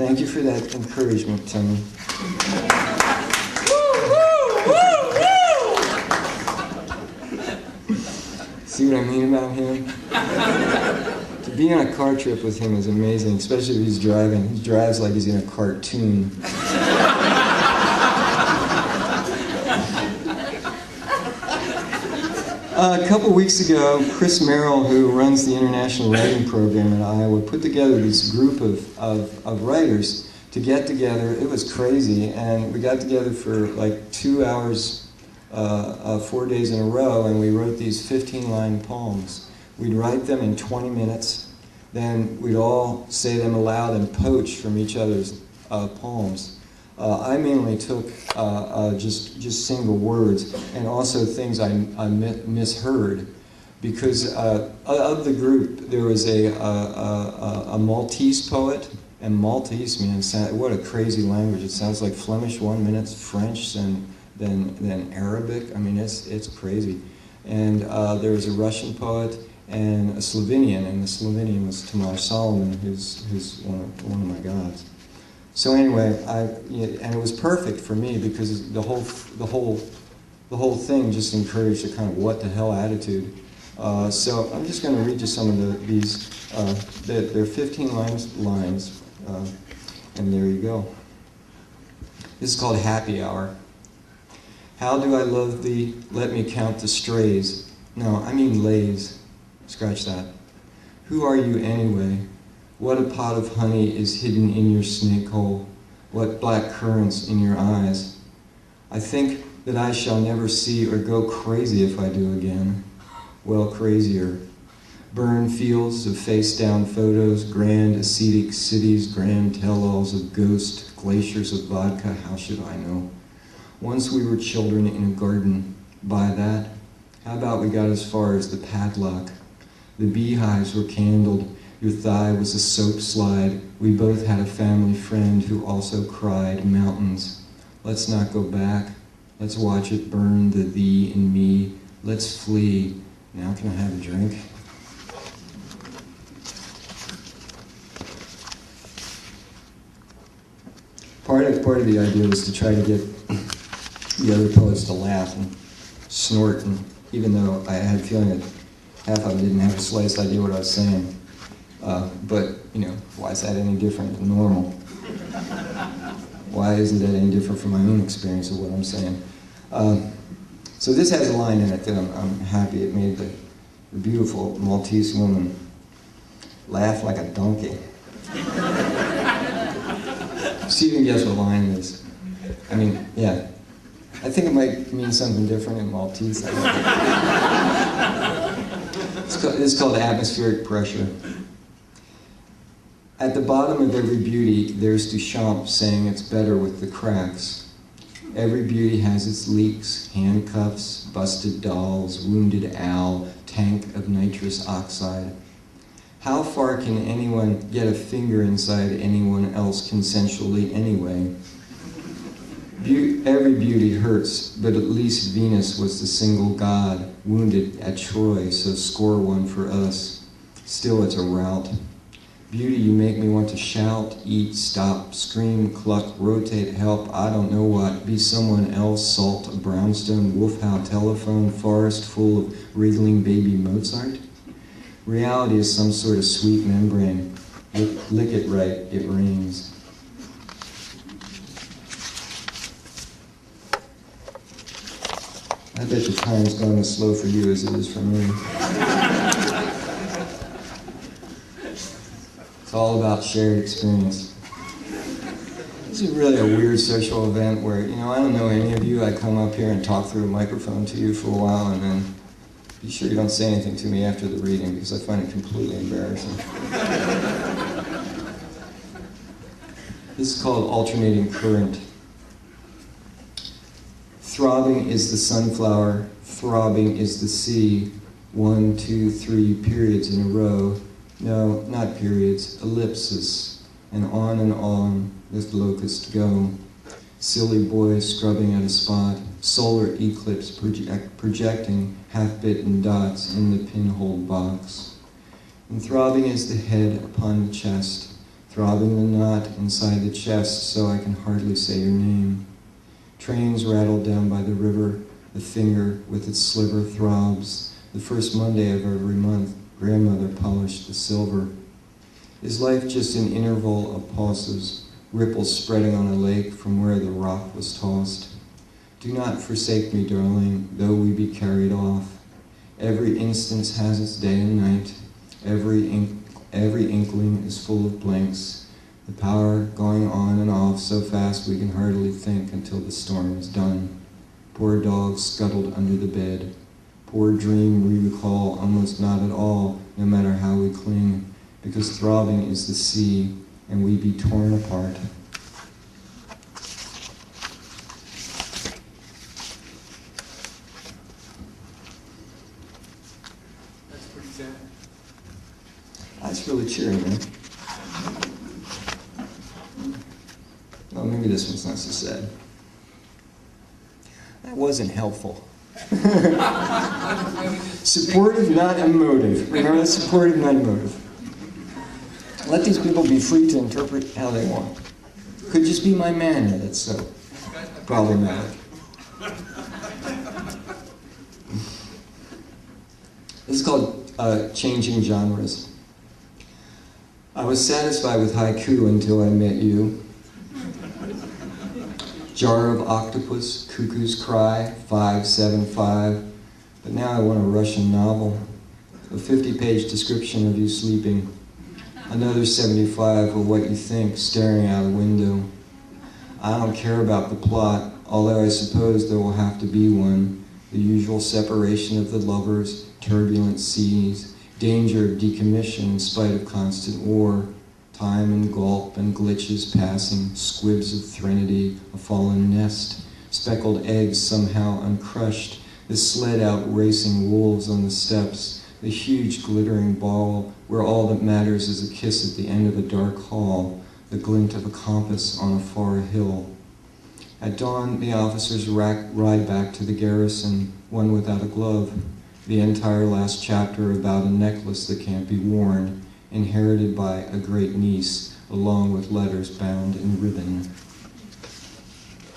Thank you for that encouragement, Tony. See what I mean about him? To be on a car trip with him is amazing, especially if he's driving. He drives like he's in a cartoon. A couple weeks ago, Chris Merrill, who runs the International Writing Program at Iowa, put together this group of writers to get together. It was crazy, and we got together for like 2 hours, 4 days in a row, and we wrote these 15-line poems. We'd write them in 20 minutes, then we'd all say them aloud and poach from each other's poems. I mainly took just single words and also things I misheard, because of the group there was a Maltese poet, and Maltese, man, what a crazy language! It sounds like Flemish 1 minute, French, then Arabic. I mean, it's crazy. And there was a Russian poet and a Slovenian, and the Slovenian was Tomáš Solomon, who's one of my gods. So anyway, and it was perfect for me because the whole thing just encouraged a kind of what the hell attitude. So I'm just going to read you some of these. They're 15 lines, and there you go. This is called Happy Hour. How do I love thee? Let me count the strays. No, I mean lays. Scratch that. Who are you anyway? What a pot of honey is hidden in your snake hole? What black currants in your eyes? I think that I shall never see or go crazy if I do again. Well, crazier. Burn fields of face-down photos, grand ascetic cities, grand tell-alls of ghosts, glaciers of vodka, how should I know? Once we were children in a garden. By that, how about we got as far as the padlock? The beehives were candled. Your thigh was a soap slide. We both had a family friend who also cried mountains. Let's not go back. Let's watch it burn, the thee and me. Let's flee. Now can I have a drink? Part of the idea was to try to get the other poets to laugh and snort, and even though I had a feeling that half of them didn't have the slightest idea what I was saying. But, you know, why is that any different than normal? Why isn't that any different from my own experience of what I'm saying? So this has a line in it that I'm happy it made the beautiful Maltese woman laugh like a donkey. See if you can guess what line it is. I mean, yeah. I think it might mean something different in Maltese. It's called atmospheric pressure. At the bottom of every beauty, there's Duchamp saying it's better with the cracks. Every beauty has its leaks, handcuffs, busted dolls, wounded owl, tank of nitrous oxide. How far can anyone get a finger inside anyone else consensually anyway? Every beauty hurts, but at least Venus was the single god, wounded at Troy, so score one for us. Still it's a rout. Beauty, you make me want to shout, eat, stop, scream, cluck, rotate, help, I don't know what, be someone else, salt, a brownstone, wolfhound, telephone, forest full of wriggling baby Mozart. Reality is some sort of sweet membrane. Lick it right, it rains. I bet the time's gone as slow for you as it is for me. It's all about shared experience. This is really a weird social event where, you know, I don't know any of you. I come up here and talk through a microphone to you for a while, and then be sure you don't say anything to me after the reading because I find it completely embarrassing. This is called Alternating Current. Throbbing is the sunflower, throbbing is the sea. 1, 2, 3 periods in a row. No, not periods, ellipses. And on this locust go. Silly boys scrubbing at a spot. Solar eclipse projecting half-bitten dots in the pinhole box. And throbbing is the head upon the chest. throbbing the knot inside the chest so I can hardly say your name. Trains rattle down by the river, the finger with its sliver throbs. The first Monday of every month, grandmother polished the silver. Is life just an interval of pauses, ripples spreading on a lake from where the rock was tossed? Do not forsake me, darling, though we be carried off. Every instance has its day and night. Every inkling is full of blanks. The power going on and off so fast we can hardly think until the storm is done. Poor dog scuttled under the bed. Poor dream we recall almost not at all, no matter how we cling, because throbbing is the sea, and we be torn apart. That's pretty sad. That's really cheery, man. Well, maybe this one's not so sad. That wasn't helpful. Supportive, not emotive. Remember, that's supportive, not emotive. Let these people be free to interpret how they want. Could just be my manner that's so problematic. This is called Changing Genres. I was satisfied with haiku until I met you. Jar of octopus, cuckoo's cry, 575. But now I want a Russian novel. A 50-page description of you sleeping. Another 75 of what you think staring out a window. I don't care about the plot, although I suppose there will have to be one. The usual separation of the lovers, turbulent seas, danger of decommission in spite of constant war, time and gulp and glitches passing, squibs of threnody, a fallen nest, speckled eggs somehow uncrushed, the sled out racing wolves on the steps, the huge glittering ball where all that matters is a kiss at the end of a dark hall, the glint of a compass on a far hill. At dawn, the officers ride back to the garrison, one without a glove. The entire last chapter about a necklace that can't be worn, inherited by a great niece, along with letters bound in ribbon.